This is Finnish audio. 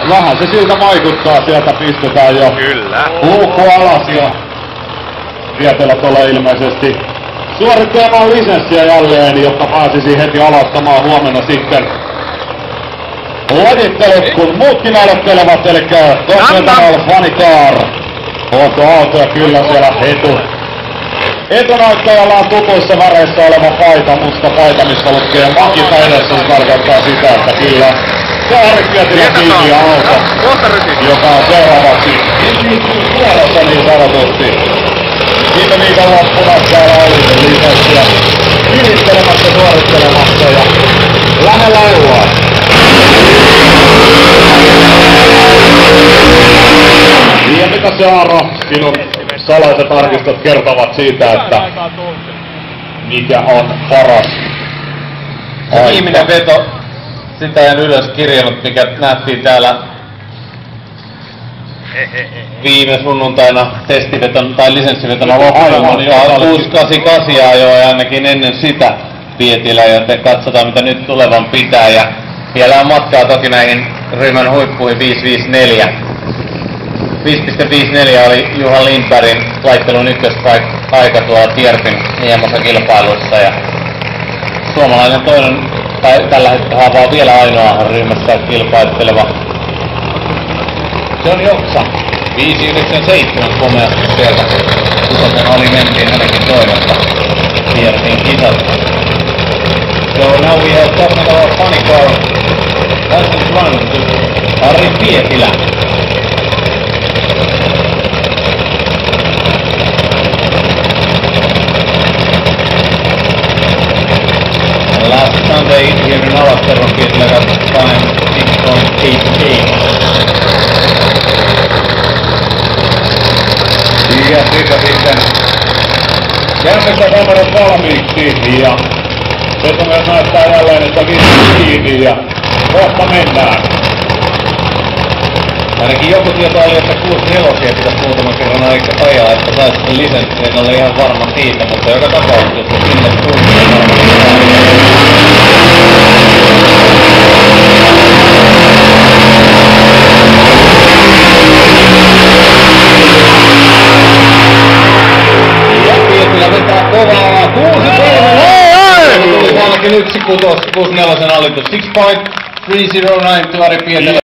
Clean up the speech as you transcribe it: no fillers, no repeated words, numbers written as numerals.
Vähän se siltä vaikuttaa, sieltä pistetään jo. Kyllä. Luukku alas ja Vietelä tulee ilmeisesti suorittamaan lisenssiä jälleen, jotta pääsisi heti aloittamaan huomenna sitten lajittelut, kun muutkin aloittelevat, eli Continental Funny Car. Auto ja kyllä siellä etunäyttäjällä on tutuissa väreissä oleva paita, musta paita, missä lukee Makita edessä, se tarkoittaa sitä, että kyllä se Ari-Pietilä kiinni ja auto, joka on seuraavaksi puolessa niin sanotusti. Viime viikon loppuna täällä oli lisenssiä kirittelemässä, suorittelemassa ja lähellä eulaa. Ja mitä se Aaro, sinun salaiset arkistot kertovat siitä, että mikä on paras se viimeinen veto, sitä en ylös kirjannut, mikä nähtiin täällä viime sunnuntaina testiveton tai lisenssivetona loppuun, niin 688 ajoi ainakin ennen sitä Pietilä, joten katsotaan mitä nyt tulevan pitää. Ja vielä on matkaa toki näihin ryhmän huippuihin 5.54. 5.54 oli Juha Lindbergin laittelun ykkösaika tuolla Tierpin EM-kilpailuissa ja suomalainen toinen, tai tällä hetkellä vaan vielä ainoa ryhmässä kilpaileva. Se on Joksa. 5.97 komeasti sieltä. Kutosen oli mentiin hänenkin toimesta Tierpin kisat. So now we have Continental Funny Car license run to Ari Pietilä. Last Sunday here in Alastaron Pietilä got time 6.88. Ja siitä sitten käynnissä kamerat valmiiksi ja se myös näyttää jälleen, että vissi kiinni ja kohta mennään. Ainakin joku tieto oli, että 6.4 pitäisi muutaman kerran ajaa, että saisi sitten lisenssi, en ole ihan varma siitä, mutta joka tapauksessa sinne suuntaan varmaan. Kovaa 6.3. Tuli ainakin 1.64 alitus. 6.309 to Ari Pietilä.